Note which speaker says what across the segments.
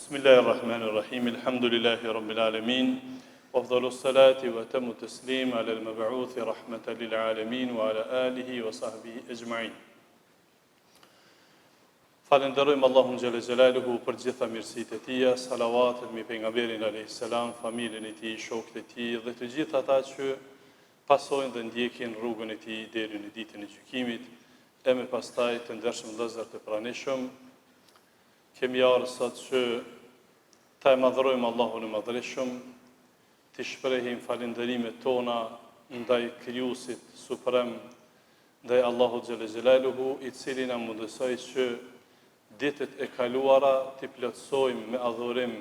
Speaker 1: Bismillahirrahmanirrahim. Alhamdulillahi rabbil alamin. وأفضل الصلاة وأتم التسليم على المبعوث رحمة للعالمين وعلى آله وصحبه أجمعين. Falenderojmë Allahun xhalla xhelaluhu për gjitha mirësitë e tij, salavatet mbi pejgamberin alayhis salam, familjen e tij, shokët e tij dhe të gjithë ata që pasojnë dhe ndjekin rrugën e tij deri në ditën e gjykimit. E me pastaj të ndershëm vëllezër të pranishëm, kemi ardhur sot që ta madhrojmë Allahun e madhreshëm, të shprehim falënderimet tona ndaj Krijuesit suprem, ndaj Allahut xhalla xhelaluhu, i cili na mundësoi që ditët e kaluara t'i plotësojmë me adhurim,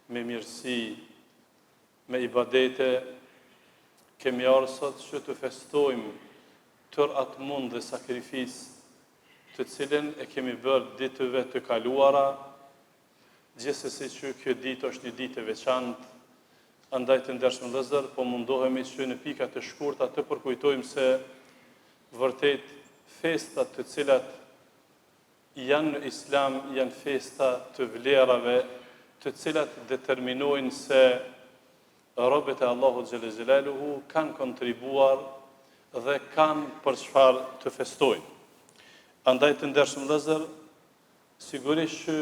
Speaker 1: me mirësi, me ibadete. Kemi ardhur sot që të festojmë tërë atë mund dhe sakrificë të cilën e kemi bërë ditëve të kaluara, gjithsesi që kjo ditë është një ditë e veçantë. Andaj të ndershëm vëllezër, po mundohemi që në pika të shkurta të përkujtojmë se vërtet festat të cilat janë në Islam janë festa të vlerave, të cilat determinojnë se robët e Allahut xhalla xhelaluhu kanë kontribuar dhe kanë për çfarë të festojnë. Andaj të ndershëm vëllezër, sigurisht që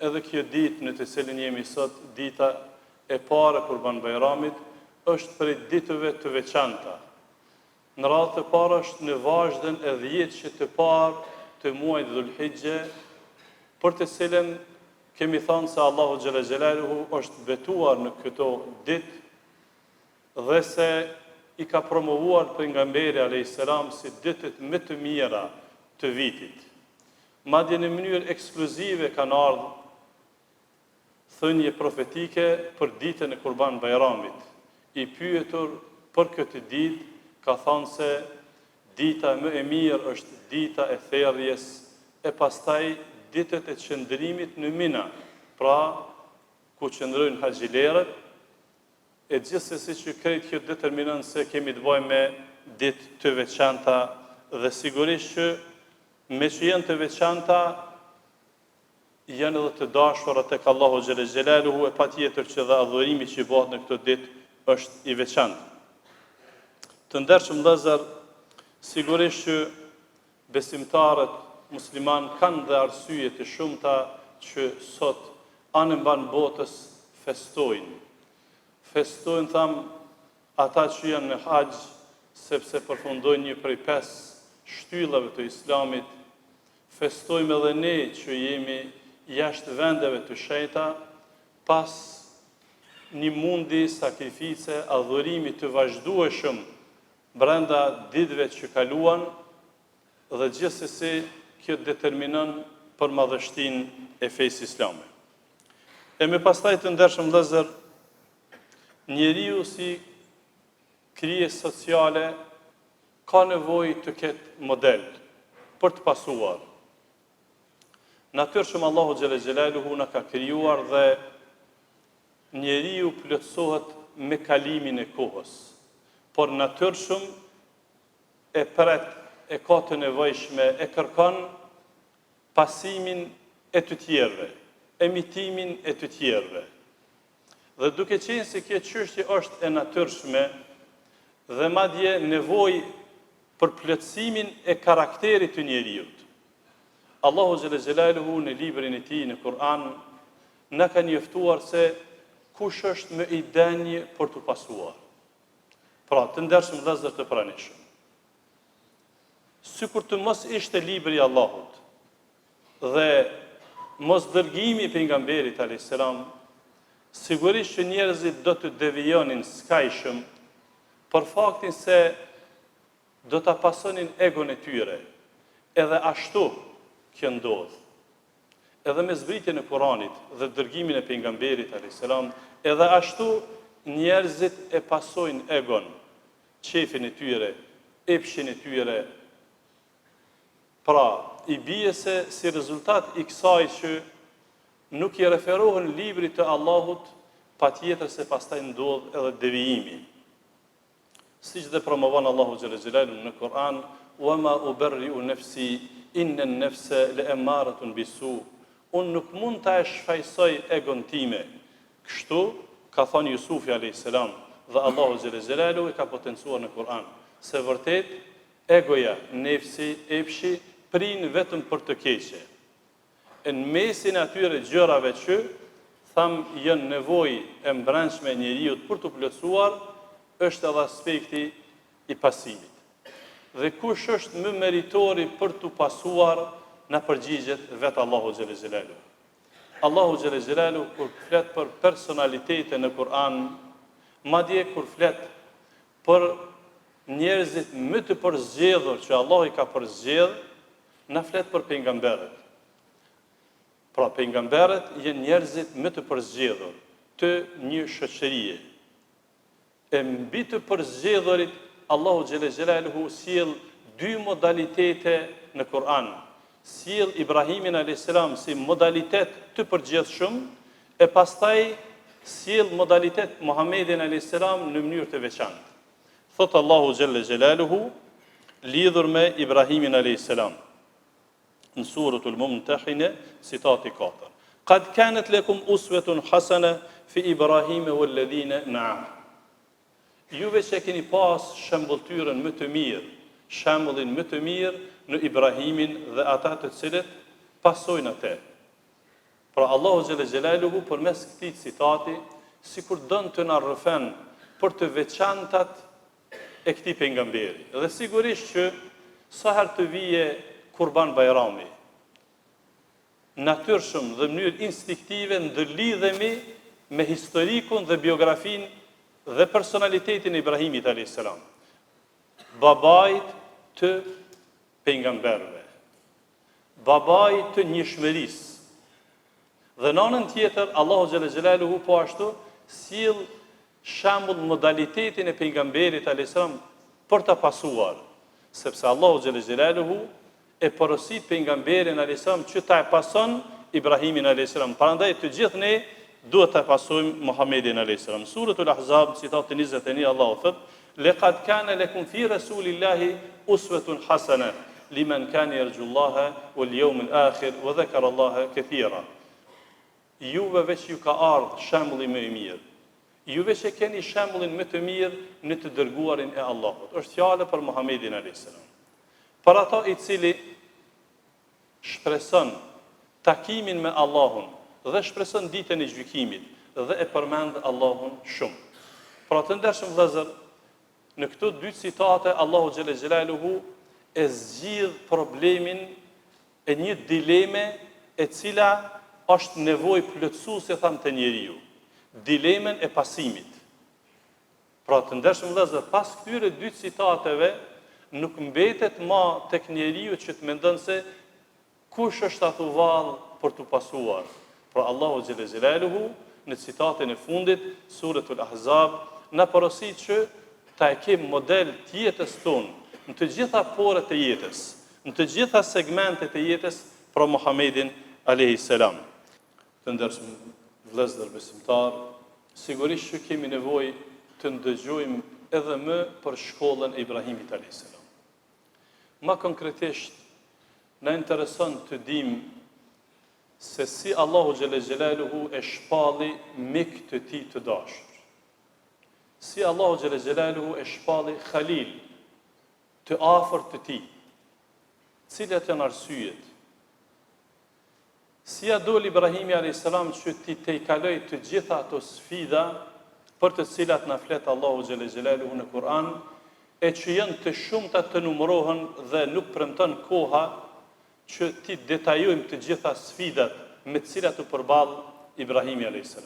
Speaker 1: edhe kjo ditë në të cilën jemi sot, dita e para Kurban Bayramit, është prej ditëve të veçanta. Në radhë të parë është në vazhdën e 10 të parë të muajit Dhulhijhe, për të cilën kemi thënë se Allahu xhalla xhelaluhu është betuar në këto ditë dhe se i ka promovuar pejgamberi alayhis salam si ditët më të mira të vitit. Madje në mënyrë ekskluzive kanë ardhur thënie profetike për ditën e Kurban Bayramit. I pyetur për këtë ditë, ka thënë se dita më e mirë është dita e thërrjes, e pastaj ditët e qëndrimit në Mina, pra ku qëndrojnë haxhilerët, e gjithsesi që krejt kjo determinon se kemi të bëjmë me ditë të veçanta dhe sigurisht që me që janë të veçanta, janë edhe të dashura tek Allahu xhalla xhelaluhu, e patjetër që dhe adhurimi që bëhet në këtë ditë është i veçantë. Të ndershëm vëllezër, sigurisht që besimtarët musliman kanë dhe arsye të shumta që sot anë mban botës festojnë. Festojnë, tham, ata që janë në haxh, sepse përfundojnë një prej 5 shtyllave të Islamit. Festojmë edhe ne që jemi jashtë vendeve të shenjta, pas një mundi sakrifice, adhurimi të vazhdueshëm brenda ditëve që kaluan, dhe gjithsesi kjo determinon për madhështinë e fesë islame. E me pastaj të ndershëm vëllezër, njeriu si krijesë sociale ka nevojë të ketë model për të pasuar. Natyrshëm Allahu xhalla xhelaluhu na ka krijuar dhe njeriu plotësohet me kalimin e kohës. Por natyrshëm e pret, e ka të nevojshme, e kërkon pasimin e të tjerëve, emitimin e të tjerëve. Dhe duke qenë se kjo çështje është e natyrshme dhe madje nevojë për plotësimin e karakterit të njeriut, Allahu xhalla xhelaluhu në librin e tij në Kur'an na ka njoftuar se kush është më i denjë për të pasuar. Pra, të ndershëm vëllezër të pranishëm, sikur të mos ishte libri i Allahut dhe mos dërgimi i pejgamberit alayhis salam, sigurisht që njerëzit do të devijonin skajshëm për faktin se do ta pasonin egon e tyre. Edhe ashtu kjo ndodh. Edhe me zbritjen e Kuranit dhe dërgimin e pejgamberit alayhis salam, edhe ashtu njerëzit e pasojnë egon, qefin e tyre, epshin e tyre. Pra, i bie se si rezultat i kësaj që nuk i referohen librit të Allahut, patjetër se pastaj ndodh edhe devijimi. Siç dhe promovon Allahu xhalla xhelaluhu në Kur'an, "Wa ma uberri'u nafsi, inna an-nafsa la'amaratun bisu", unë nuk mund të e shfaqsoj egon time. Kështu, ka thënë Jusufi a.s. dhe Allahu xhelalu e ka potencuar në Kur'an, se vërtet, egoja, nefsi, epshi, prinë vetëm për të keqe. Në mesin atyre gjërave që, janë nevojë e mbrëmshme e njeriut për të plotësuar, është edhe aspekti i pasimit. Dhe kush është më meritori për të pasuar, na përgjigjet vetë Allahu xhelalu. Allahu xhelalu kur flet për personalitete në Kur'an, madje kur flet për njerëzit më të përzgjedhur që Allah i ka përzgjedhur, na flet për pejgamberët. Pra pejgamberët janë njerëzit më të përzgjedhur të një shoqërie. E mbi të përzgjedhurit, Allahu xhelalu sjell dy modalitete në Kur'an. Sjell Ibrahimin a.s. si modalitet të përgjithshëm, e pastaj sjell modalitet Muhammedin a.s. në mënyrë të veçantë. Thot Allahu xhelalu lidhur me Ibrahimin a.s. në suratul Mumtahina, citati 4. Qad kanat lakum uswatun hasana fi Ibrahim walladhina ma'a. Juve që keni pas shembulltyrën më të mirë, shembullin më të mirë në Ibrahimin dhe ata të cilët pasojnë atë. Pra Allahu xhelalu përmes këtij citati, sikur don të na rrëfen për të veçantat e këtij pejgamberi. Dhe sigurisht që sa herë të vije Kurban Bajrami, natyrshëm dhe mënyrë instiktive ndërlidhemi me historikun dhe biografin dhe personalitetin e Ibrahimit a.s. Babait të pejgamberëve, babait të njëshmërisë. Dhe në anën tjetër, Allahu xhelalu po ashtu sjell shembull modalitetin e pejgamberit a.s. për ta pasuar, sepse Allahu xhelalu e porosit pejgamberin a.s. që ta e pason Ibrahimin a.s. Prandaj të gjithë ne duhet ta pasojmë Muhammedin a.s. Suratul Ahzab, citati 21, Allahu thot: "Laqad kana lakum fi rasulillahi uswatun hasana liman kana yarjullaha wal yawmal akhir wa dhakara Allaha katira." Juve veç ju ka ardhur shembulli më i mirë. Juve që keni shembullin më të mirë në të dërguarin e Allahut. Është fjala për Muhammedin a.s. Për ata i cili shpreson takimin me Allahun dhe shpreson ditën e gjykimit dhe e përmend Allahun shumë. Pra të ndershëm vëllezër, në këto dy citate Allahu xhelalu e zgjidh problemin e një dileme e cila është nevojë plotësuese të njeriu, dilemën e pasimit. Pra të ndershëm vëllezër, pas këtyre dy citateve nuk mbetet më tek njeriu që të mendon se kush është atu vallë për të pasuar. Pra Allahu xhelalu në citatin e fundit, suratul Ahzab, na porosit që ta e kem model të jetës tonë, në të gjitha porët e jetës, në të gjitha segmentet e jetës, pra Muhammedin a.s. Të ndershëm vëllezër besimtar, sigurisht që kemi nevojë të ndëgjojmë edhe më për shkollën e Ibrahimit a.s. Ma konkretisht, na intereson të dim se si Allahu xhelalu e shpalli mik të tij të dashur. Si Allahu xhelalu e shpalli Khalil, të afërt të tij. Cilat janë arsyet? Si ja doli Ibrahimi a.s. që ti te i kaloj të gjitha ato sfida për të cilat na flet Allahu xhelalu në Kur'an, e që janë të shumta të numërohen dhe nuk premton koha që ti detajojmë të gjitha sfidat me të cilat u përball Ibrahimi a.s.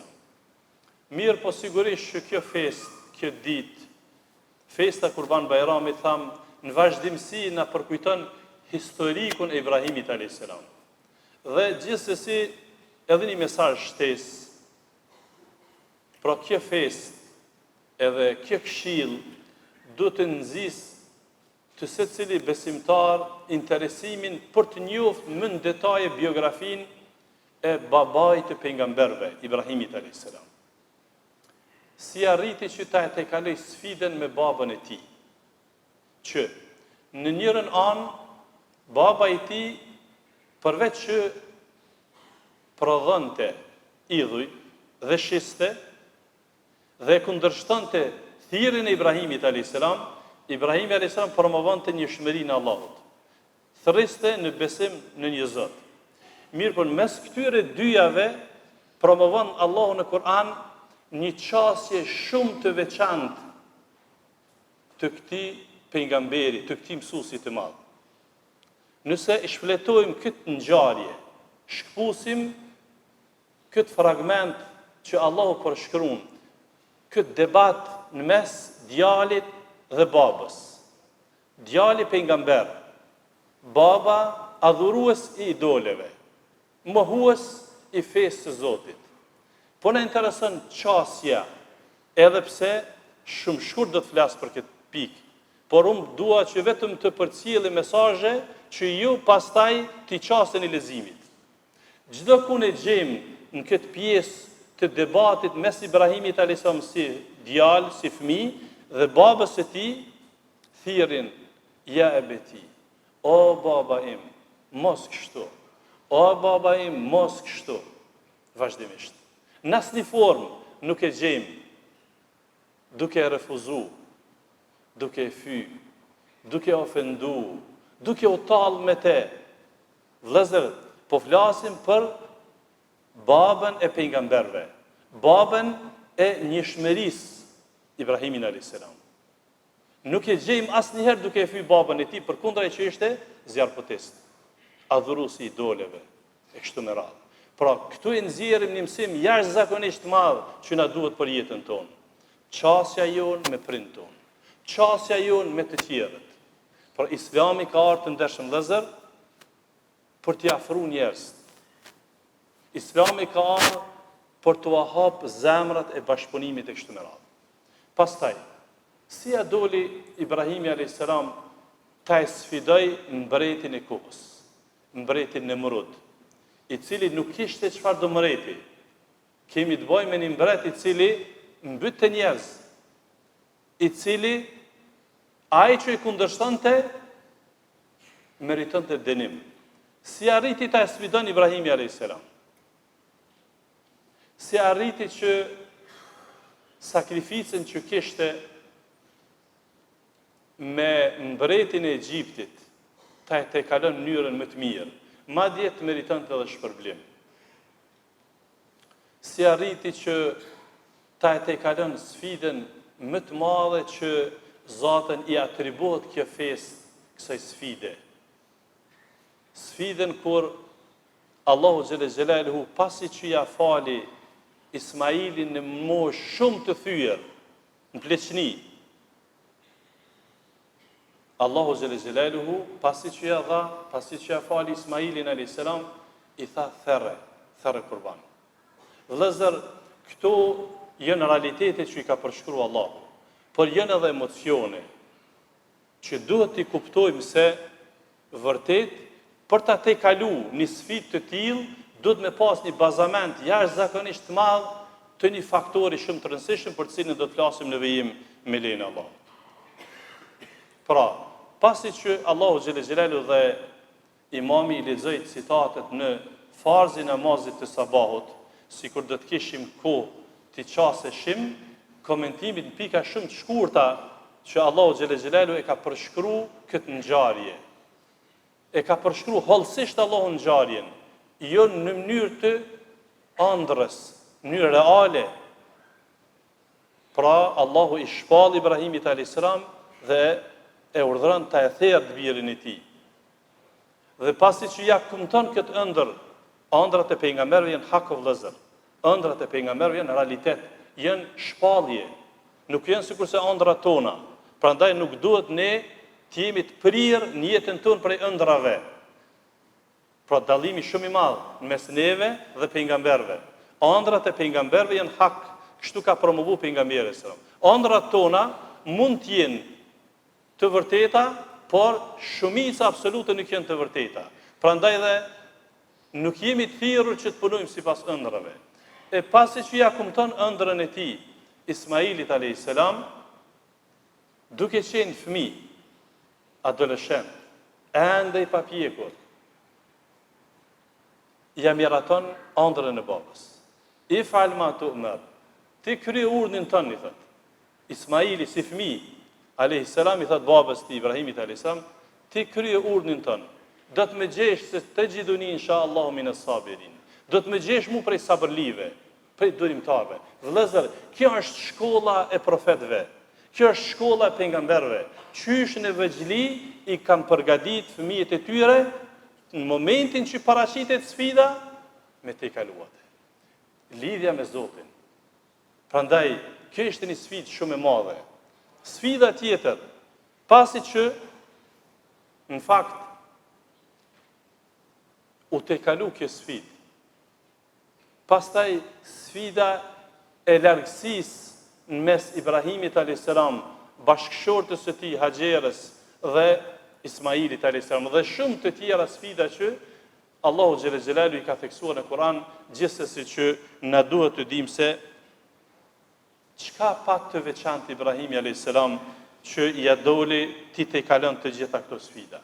Speaker 1: Mirë, po sigurisht që kjo fest, kjo ditë, festa Kurban Bajramit, në vazhdimsi na përkujton historikun e Ibrahimit a.s. Dhe gjithsesi edhe një mesazh shtesë. Pra kjo fest edhe kjo këshill duhet të nxjisë të secili besimtar interesimin për të njohur më në detaje biografinë e babait të pejgamberëve, Ibrahimit a.s. Si arriti që ta e kaloj sfidën me babën e tij, që në njërën anë baba i tij përveç që prodhonte idhuj dhe shiste dhe kundërshtonte thirrjen e Ibrahimit a.s. Ibrahimi a.s. promovonte njëshmërinë e Allahut. Thriste në besim në një Zot. Mirë, por mes këtyre dyjave promovon Allahu në Kur'an një qasje shumë të veçantë të këtij pejgamberi, të këtij mësuesi të madh. Nëse e shfletojmë këtë ngjarje, shkpusim këtë fragment që Allahu përshkruan, këtë debat në mes djalit dhe babës. Djali pejgamber, baba adhurues i idoleve, mohues i fesë së Zotit. Po në interesën qasja, edhe pse shumë shkurt do të flas për këtë pikë, por unë dua që vetëm të përcjellë mesazhe që ju pastaj t'i qaseni leximit. Çdo ku ne gjejmë në këtë pjesë të debatit mes Ibrahimit a.s. si djalë, si fëmijë, dhe babës së tij, thirrin ja ebeti, o baba im, mos kështu. O baba im, mos kështu. Vazhdimisht. Në asnjë formë nuk e gjejmë duke refuzu, duke fy, duke ofendu, duke u tallë me te. Vëllezër, po flasim për babën e pejgamberëve, babën e njëshmërisë Ibrahimin a.s. Nuk e gjejmë asnjëherë duke fy babën e tij, përkundër që ishte zjarrpotist, adhurues i idoleve e kështu me radhë. Pra, këtu e nxjerrim një mësim jashtëzakonisht madh që na duhet për jetën tonë. Qasja jonë me prindin tonë, qasja jonë me të tjerët. Pra, Islami ka ardhur të ndershëm vëllezër për t'i afruar njerëz. Islami ka ardhur për t'u hapë zemrat e bashkëpunimit e kështu me radhë. Pastaj, si a doli Ibrahimi a.s. ta e sfidoi mbretin e kohës, mbretin Nemrud, i cili nuk kishte çfarë do mbreti. Kemi të bëjmë me një mbret i cili mbyt të njerëz, i cili ai që i kundërshtonte meritonte dënim. Si arriti ta e sfidon Ibrahimi a.s. Si arriti që sakrificën që kishte me mbretin e Egjiptit, ta e kalon në mënyrën më të mirë, madje të meritonte edhe shpërblim. Si arriti që ta e kalon sfidën më të madhe që Zotën i atribuohet kjo fesë kësaj sfide. Sfidën kur Allahu xhelle xhelaluhu pasi që ja fali Ismailin në moshë shumë të thyer, në pleqni, Allahu xhelle xhelaluhu pasi që ja fali Ismailin a.s. i tha therre kurban. Vëllezër, këto janë realitete që i ka përshkruar Allahu, por janë edhe emocione që duhet t'i kuptojmë se vërtet për ta tejkalu një sfidë të tillë duhet me pas një bazament jashtëzakonisht të madh të një faktori shumë të rëndësishëm për cilin do të flasim në vijim me lejen e Allahut. Pra, pasi që Allahu xhelle xhelalu dhe imami i lexoi citatet në farzin e namazit të sabahut, sikur do të kishim kohë t'i qaseshim komentimin në pika shumë të shkurta që Allahu xhelle xhelalu e ka përshkruar këtë ngjarje. E ka përshkruar hollësisht Allahu ngjarjen, jo në mënyrë të ëndrrës, në mënyrë reale. Pra, Allahu i shpall Ibrahimit a.s. dhe e urdhëron ta e thërë birin e tij. Dhe pasi që ja kumton këtë ëndër, ëndrat e pejgamberëve janë hak o vëllezër. Ëndrat e pejgamberëve janë realitet, janë shpallje, nuk janë sikurse ëndrat tona. Prandaj nuk duhet ne të jemi të prirë në jetën tonë prej ëndrave. Pra, dallimi shumë i madh mes neve dhe pejgamberëve. Ëndrat e pejgamberëve janë hak, kështu ka promovuar pejgamberi s.a.s. Ëndrat tona mund të jenë të vërteta, por shumica absolute nuk janë të vërteta. Prandaj dhe nuk jemi të thirrur që të punojmë sipas ëndrave. E pasi që ja kumton ëndrën e tij, Ismailit a.s., duke qenë fëmijë, adoleshent, ende i papjekur, ja miraton ëndrrën e babës. If'al ma tu'mar. Ti krye urdhnin tënd, i thot. Ismaili si fëmijë, alayhis salam, i thot babës të Ibrahimit alayhis salam, ti krye urdhnin tënd. Do të më gjesh se të gjithuni inshallah min as-sabirin. Do të më gjesh mu prej sabërlive, prej durimtarve. Vëllezër, kjo është shkolla e profetëve. Kjo është shkolla e pejgamberëve. Qysh në vëgjli i kanë përgatit fëmijët e tyre në momentin që paraqitet sfida me te kaluate. Lidhja me Zotin. Prandaj, kjo ishte një sfidë shumë e madhe. Sfida tjetër, pasi që në fakt u te kalu kjo sfidë. Pastaj sfida e largësisë në mes Ibrahimit a.s. bashkëshortës së tij Haxherës dhe Ismailit a.s. dhe shumë të tjera sfida që Allahu xhelle xhelalu i ka theksuar në Kur'an, gjithsesi që na duhet të dimë se çka pak të veçantë Ibrahimi a.s. që ja doli ti te kalon të gjitha këto sfida.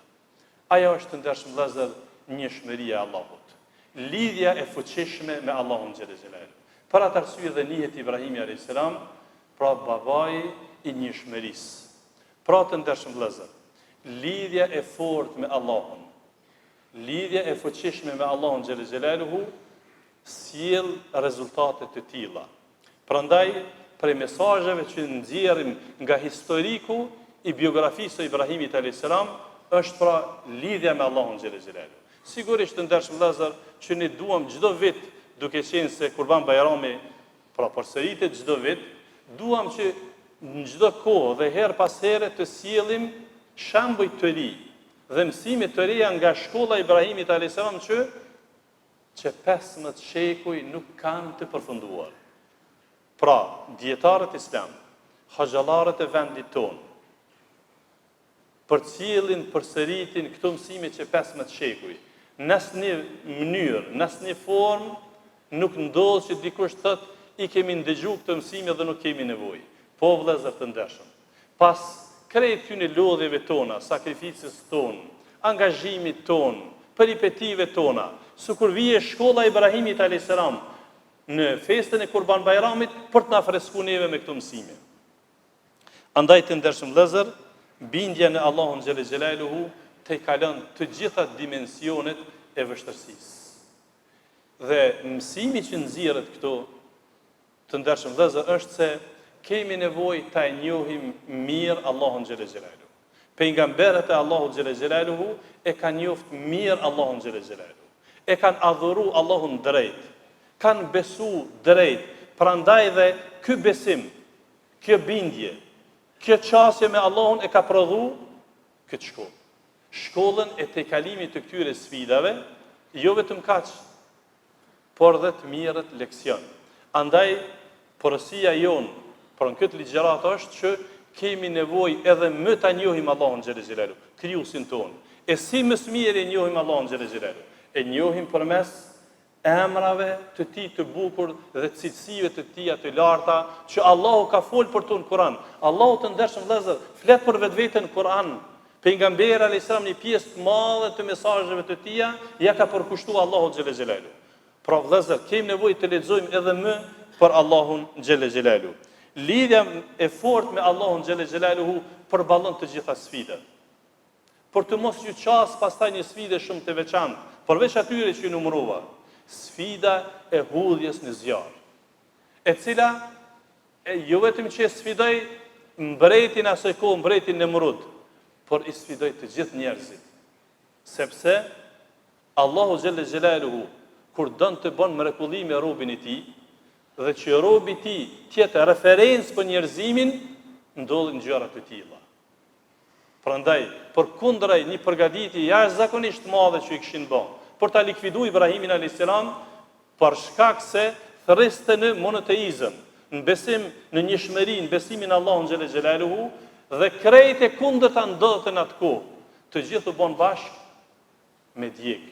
Speaker 1: Ajo është, ndershëm vëllezër, njëshmëria e Allahut. Lidhja e fuqishme me Allahun xhelle xhelalu. Për atë arsye dhe njihet Ibrahimi a.s. pra babai i njëshmërisë. Pra të ndershëm vëllezër, lidhja e fortë me Allahun, lidhja e fuqishme me Allahun xhelle xhelaluhu sjell rezultate të tilla. Prandaj, prej mesazheve që nxjerrim nga historiku i biografisë së Ibrahimit a.s. është pra lidhja me Allahun xhelle xhelaluhu. Sigurisht të ndershëm vëllezër që ne duam çdo vit, duke qenë se Kurban Bajrami pra përsëritet çdo vit, duam që në çdo kohë dhe her pas here të sjellim shembuj të ri dhe mësime të reja nga shkolla e Ibrahimit a.s. që 15 shekuj nuk kanë të përfunduar. Pra, dietarët islam, haxhallarët e vendit tonë, përcjellin, përsëritin këto mësime që 15 shekuj. Në asnjë mënyrë, në asnjë formë nuk ndodh që dikush thotë i kemi ndëgjuar këtë mësime dhe nuk kemi nevojë. Po vëllezër të ndershëm, pas krejt këtyre lodhjeve tona, sakrificës tonë, angazhimit tonë, peripetive tona, sikur vije shkolla e Ibrahimit a.s. në festën e Kurban Bajramit për të na freskuar neve me këto mësime. Andaj të ndershëm vëllezër, bindja në Allahun xhelle xhelaluhu te kalon të gjitha dimensionet e vështirësisë. Dhe mësimi që nxjerrët këtu, të ndershëm vëllezër, është se kemi nevojë ta njohim mirë Allahun xhelle xhelaluhu. Pejgamberët e Allahut xhelle xhelaluhu e kanë njoft mirë Allahun xhelle xhelaluhu. E kanë adhuru Allahun drejt, kanë besu drejt. Prandaj dhe ky besim, kjo bindje, kjo qasje me Allahun e ka prodhu këtë shkollë. Shkollën e tejkalimit të këtyre sfidave, jo vetëm kaq, por dhe të mirët leksion. Andaj, porosia jonë për në këtë ligjërat është që kemi nevojë edhe më ta njohim Allahun xhelle xhelaluhu, krijuesin tonë. E si më së miri e njohim Allahun xhelle xhelaluhu? E njohim përmes emrave të tij të bukur dhe cilësive të tij të larta që Allahu ka folur për to në Kur'an. Allahu të ndershëm vëllezër, flet për vetveten në Kur'an. Pejgamberi alayhis salam një pjesë të madhe të mesazheve të tija ja ka përkushtuar Allahu xhelle xhelaluhu. Pra vëllezër, kemi nevojë të lexojmë edhe më për Allahun xhelle xhelaluhu. Lidhja e fortë me Allahun xhelle xhelaluhu përballon të gjitha sfidat. Por të mos ju qas pastaj një sfidë shumë të veçantë, përveç atyre që ju numërova, sfida e hudhjes në zjarr, e cila jo vetëm që sfidoi mbretin asaj kohë, mbretin Nemrud, por i sfidoi të gjithë njerëzit. Sepse Allahu xhelle xhelaluhu kur don të bën mrekulli me robën e tij, dhe që robi i tij tjetë referencë për njerëzimin, ndodhin gjëra të tilla. Prandaj, përkundraj një përgatitje jashtëzakonisht madhe që i kishin bërë për ta likviduar Ibrahimin alayhis salam, për shkak se thërriste në monoteizëm, në besim në njëshmëri, në besimin Allahun xhelle xhelaluhu, dhe krejt e kundërta ndodhën atë kohë, të gjithë u bën bashkë me djeg.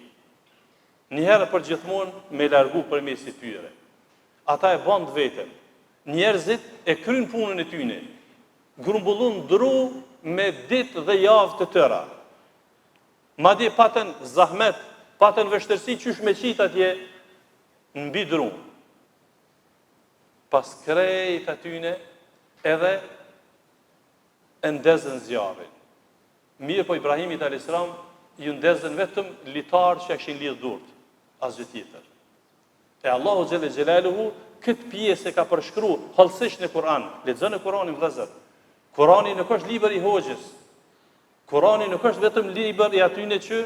Speaker 1: Një herë për gjithmonë me largu përmes i tyre. Ata e bën vetëm. Njerëzit e kryen punën e tyre. Grumbullun dru me ditë dhe javë të tëra. Madje patën zahmet, patën vështërsi qysh me qit atje në mbi drum. Pas krejt atyne edhe e ndezën zjarrin. Mirë po Ibrahimit a.s. ju ndezën vetëm litarë që kishin lidh durt, asgjë tjetër. E Allahu xhelle xhelaluhu këtë pjesë e ka përshkruar hollësisht në Kur'an. Lexoni Kur'anin vëllazër. Kur'ani nuk është libër i hoxhës. Kur'ani nuk është vetëm libër i atyne që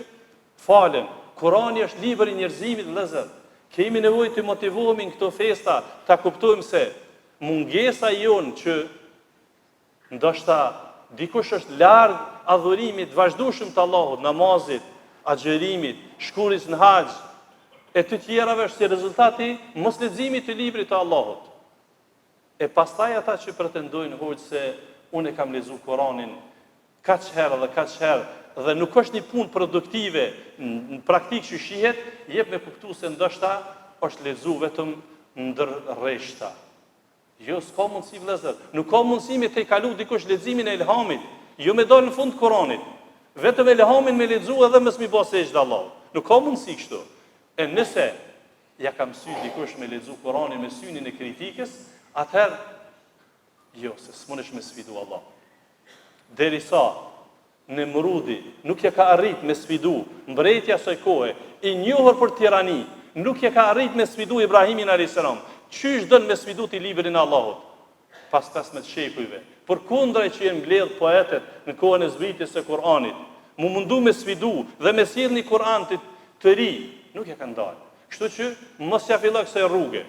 Speaker 1: falen. Kur'ani është libër i njerëzimit vëllazër. Kemi nevojë të motivohemi në këto festa, ta kuptojmë se mungesa jonë që ndoshta dikush është larg adhurimit vazhdueshëm të Allahut, namazit, agjerimit, shkuris në haxh, e të tjerave është si rezultati mos leximit të librit të Allahut. E pastaj ata që pretendojnë hoqë se unë e kam lexuar Kur'anin kaq herë dhe nuk është një punë produktive në praktikë që shihet, jep me kuptu se ndoshta është lexuar vetëm ndër rreshta. Jo, s'ka mundësi vëllezër. Nuk ka mundësi me te kalu dikush leximin e ilhamit, jo me dalë në fund të Kur'anit. Vetëm ilhamin me lexu edhe mos mi bëj sejdë Allahut. Nuk ka mundësi kështu. E nëse ja ka mësy dikush me lexu Kur'anin me synin e kritikës, atëherë jo, se s'mundesh me sfidu Allah. Derisa Nemrudi nuk ja ka arrit me sfidu mbretja së kohe, i njohur për tirani, nuk ja ka arrit me sfidu Ibrahimin a.s. Qysh dën me sfidu ti librin e Allahut? Pas 15 shekujve. Për kundraj që jenë mbledh poetet në kohën e zbritjes së Kur'anit, mu mundu me sfidu dhe me sjell një Kur'an të ri, nuk ja kanë dalë. Kështu që mos ja fillo kësaj rruge.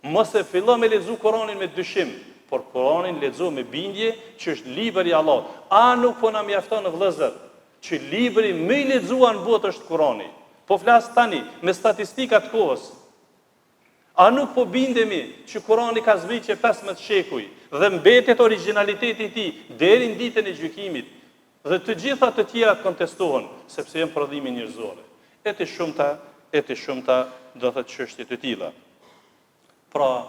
Speaker 1: Mos e fillo me lexu Kur'anin me dyshim, por Kur'anin lexo me bindje që është libri i Allahut. A nuk po na mjafton në vëllezër që libri më i lexuar në botë është Kur'ani? Po flas tani me statistikat kohës. A nuk po bindemi që Kur'ani ka zbritje 15 shekuj dhe mbetet originaliteti i tij deri në ditën e gjykimit dhe të gjitha të tjera kontestohen sepse janë prodhime njerëzore. E të shumta do të thotë çështje të tilla. Pra,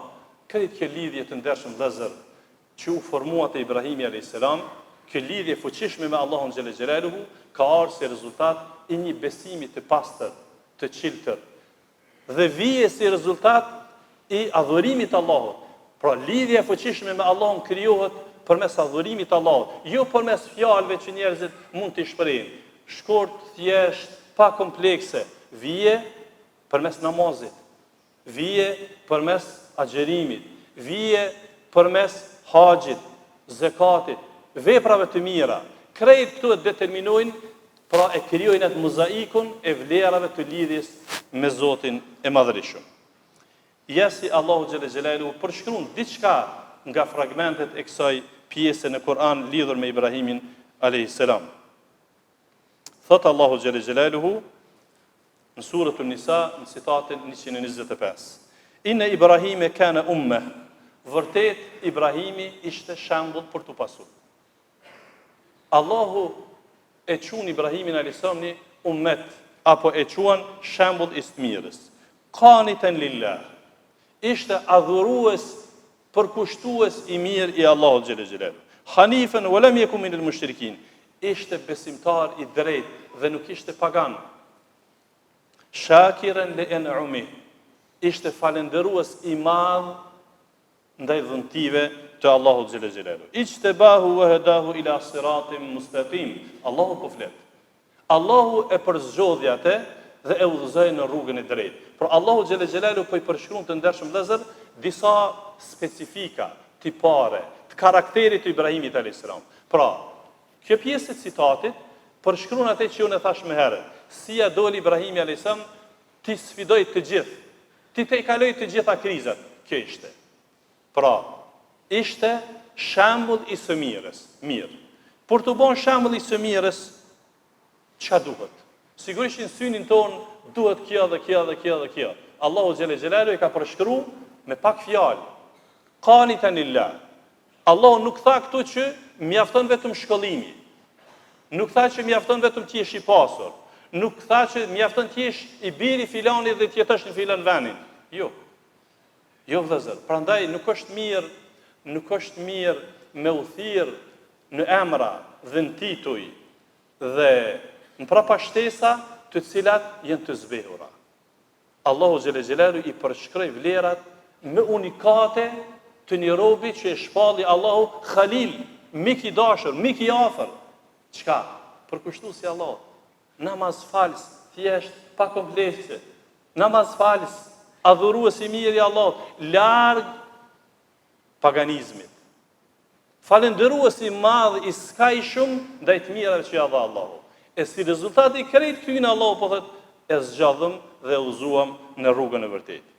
Speaker 1: këtë kjo lidhje të ndershëm vëllezër që u formua te Ibrahimi a.s., kjo lidhje fuqishme me Allahun xhelle xhelaluhu ka ardhur si rezultat i një besimi të pastër, të qiltër dhe vije si rezultat i adhurimit të Allahut. Pra lidhja e fuqishme me Allahun krijohet përmes adhurimit të Allahut, jo përmes fjalëve që njerëzit mund t'i shprehin. Shkurt, thjesht, pa komplekse, vije përmes namazit, vije përmes agjerimit, vije përmes haxhit, zakatit, veprave të mira. Krejt këto e determinojnë, pra e krijojnë atë mozaikun e vlerave të lidhjes me Zotin e Madhërisht. Jesi Allahu xhelle xhelalu përshkruan diçka nga fragmentet e kësaj pjese në Kur'an lidhur me Ibrahimin alayhis salam. Thot Allahu xhelle xhelaluhu në surën Nisa në citatin 125. Inna Ibrahime kana ummah. Vërtet Ibrahimi ishte shembull për tu pasur. Allahu e quan Ibrahimin alayhis salam një ummet apo e quan shembull i mirës. Qanitan lillah. Ishte adhurues, përkushtues i mirë i Allahut xhelle xhelalu. Hanifan wa lam yakun min al-mushrikin. Ishte besimtar i drejtë dhe nuk ishte pagan. Shakiran li an'umi. Ishte falendërues i madh ndaj dhuntive të Allahut xhelle xhelalu. Ijtabahu wa hadahu ila siratin mustaqim. Allahu po flet. Allahu e përzgjodhi atë dhe e udhëzoi në rrugën e drejtë. Por Allahu xhelle xhelalu po i përshkruan të ndershëm vëllezër disa specifika tipare të karakterit të Ibrahimit alayhis salam. Pra, kjo pjesë e citatit përshkruan atë që unë thash më herët. Si ja doli Ibrahimi alayhis salam ti sfidoi të gjithë, ti te kaloi të gjitha krizat. Kjo ishte. Pra, ishte shembull i së mirës, mirë. Por të bën shembull i së mirës, ç'a duhet? Sigurisht në synin ton duhet kjo dhe kjo dhe kjo dhe kjo. Allahu xhelle xhelalu e ka përshkruar me pak fjalë. Qanitan lillah. Allahu nuk tha këtu që mjafton vetëm shkollimi. Nuk tha që mjafton vetëm të jesh i pasur. Nuk tha që mjafton të jesh i biri filanit dhe të jetosh në filan vendin. Jo. Jo vëllazër, prandaj nuk është mirë me u thirr në emra dhe në tituj dhe në prapashtesa të cilat jenë të zbehura. Allahu xhelle xhelalu i përshkroi vlerat më unikate të një robi që e shpalli Allahu Khalil, mik i dashur, mik i afër. Çka? Përkushtuesi i Allahut. Namaz fals, thjesht, pa komplekse. Namaz fals, adhurues i mirë i Allahut, larg paganizmit. Falendërues i madh i skajshëm ndaj të mirave që ja dha Allahu. E si rezultat i krejt këtyn Allahu po thotë e zgjadhëm dhe e uzuam në rrugën e vërtetë.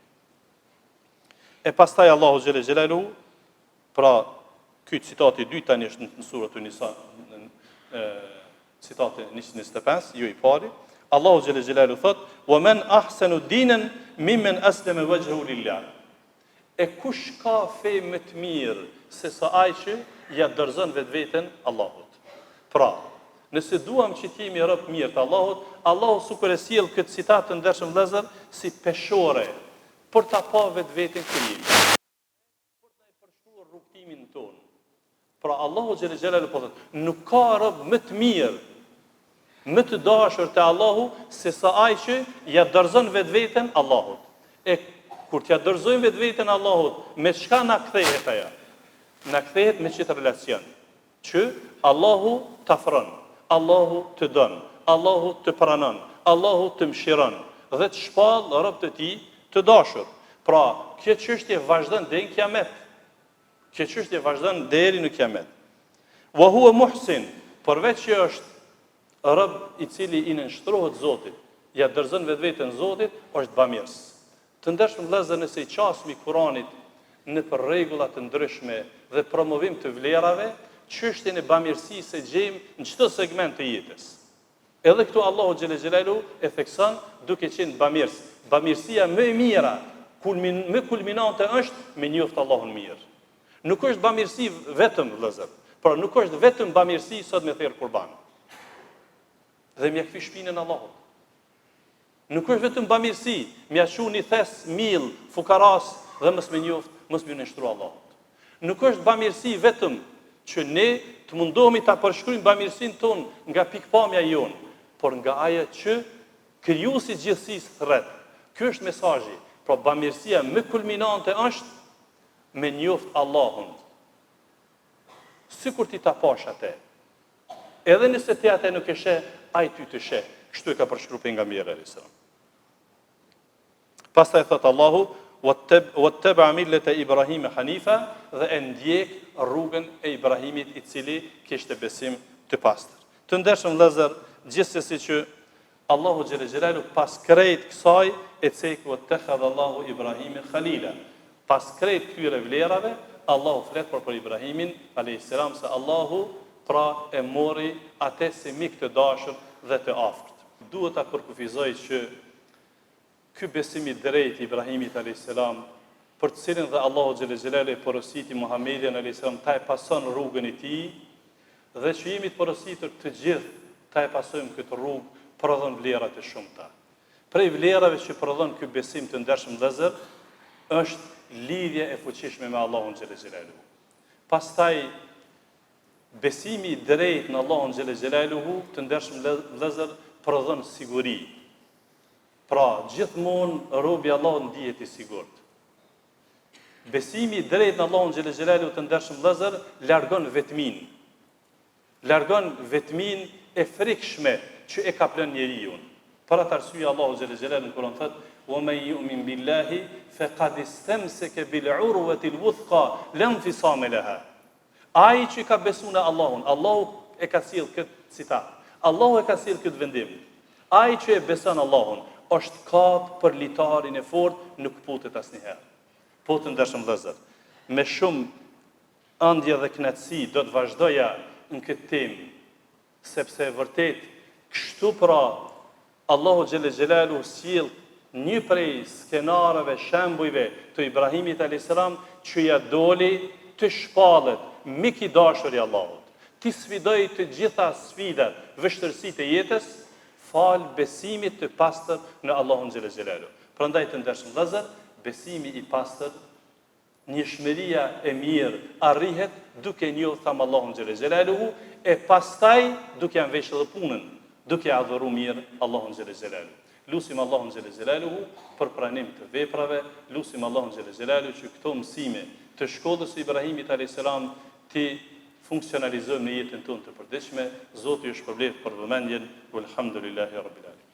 Speaker 1: E pastaj Allahu xhelle xhelalu, pra ky citati i dytë tani është në surën Nisa, citati 125, jo i pari. Allahu xhelle xhelalu thotë: "Wa man ahsanu dinan mimman aslama wajhahu lillah." E kush ka fe më të mirë se sa ai që ja dorëzon vetveten Allahut. Pra, nëse duam që të jemi rob mirë të Allahut, Allahu sukur e sjell këtë citat të ndershëm vëllezër si peshore për ta pa vetveten kënjëri. Për ta përshkruar rrugtimin ton. Pra Allahu xhelle xhelalu po thotë, nuk ka rob më të mirë, më të dashur te Allahu se sa ai që ja dorëzon vetveten Allahut. E kur t'ja dorëzojmë vetveten Allahut, me çka na kthehet ajo? Na kthehet me çet relacion. Që Allahu të afron, Allahu të don, Allahu të pranon, Allahu të mëshiron dhe të shpall robët e tij të dashur. Pra, kjo çështje vazhdon deri në kiamet. Kjo çështje vazhdon deri në kiamet. Wa huwa muhsin, përveç që është rob i cili i nënshtrohet Zotit, ja dorëzon vetveten Zotit, është bamirës. Të ndershëm vëllezër, nëse i qasmi Kuranit në për rregulla të ndryshme dhe promovim të vlerave, çështjen e bamirësisë e gjejmë në çdo segment të jetës. Edhe këtu Allahu xhelle xhelalu e thekson duke qenë bamirës. Bamirësia më e mira, më kulminante është me njoft Allahun mirë. Nuk është bamirësi vetëm vëllezër, por nuk është vetëm bamirësi sot me thirr kurban. Dhe mja kthy shpinën Allahut. Nuk është vetëm bamirësi, mja shu një thes mill fukaras dhe mos më njoft, mos më nënshtru Allahut. Nuk është bamirësi vetëm që ne të mundohemi ta përshkruajmë bamirësinë tonë nga pikpamja jonë, por nga ajo që krijuesi i gjithësisë thret. Ky është mesazhi. Pra bamirësia më kulminante është me njoft Allahun. Sikur ti ta pash atë. Edhe nëse ti atë nuk e sheh, ai ty të sheh. Kështu e ka përshkruar pejgamberi alayhis salam. Pastaj thot Allahu: "Wattaba millata Ibrahim hanifa", dhe e ndjek rrugën e Ibrahimit i cili kishte besim të pastër. Të ndershëm vëllezër, gjithsesi që Allahu xhelle xhelalu pas krejt kësaj e cek wattakhadha Allahu Ibrahimin khalila. Pas krejt këtyre vlerave, Allahu flet për Ibrahimin alayhis salam se Allahu pra e mori atë si mik të dashur dhe të afërt. Duhet ta përkufizoj që ky besim i drejtë i Ibrahimit alayhis salam, për të cilin dhe Allahu xhelle xhelalu e porositi Muhamedit alayhis salam ta e pason rrugën e tij, dhe që jemi të porositur të gjithë ta e pasojmë këtë rrugë, prodhon vlera të shumta. Prej vlerave që prodhon ky besim të ndershëm vëllezër është lidhja e fuqishme me Allahun xhelle xhelalu. Pastaj besimi i drejtë në Allahun xhelle xhelalu të ndershëm vëllezër prodhon siguri. Pra, gjithmonë robi i Allahut ndihet i sigurt. Besimi i drejtë në Allahun xhelle xhelalu të ndershëm vëllezër largon vetmin. Largon vetmin e frikshme që e ka plën njeriu. Për atë arsye Allahu xhelle xhelalu në Kur'an thotë: "Wa man yu'min billahi faqad istamsaka bil 'urwati al-wuthqa la infisama laha." Ai që ka besuar në Allahun, Allahu e ka sjell këtë citat. Allahu e ka sjell këtë vendim. Ai që e beson Allahun është kap për litarin e fortë, nuk putet asnjëherë. Po të ndershëm vëllezër, me shumë ëndje dhe kënaqësi do të vazhdoja në këtë temë, sepse vërtet kështu pra Allahu xhelle xhelalu sjell një prej skenareve, shembujve të Ibrahimit alayhis salam që ja doli të shpallet mik i dashur i Allahut. Ti sfidoi të gjitha sfidat, vështirësitë e jetës, fal besimit të pastër në Allahun xhelle xhelalu. Prandaj të ndershëm vëllezër, besimi i pastër, njëshmëria e mirë arrihet duke njohur tham Allahun xhelle xhelalu e pastaj duke anveshur punën. duke adhuruar mirë Allahun xhel xelalu. Lusim Allahun xhel xelalu për pranim të veprave, lusim Allahun xhel xelalu që këto mësime të shkollës së Ibrahimit alayhis salam ti funksionalizojmë në jetën tonë të përditshme. Zoti ju shpërblet për vëmendjen. Walhamdulillahi rabbil alamin.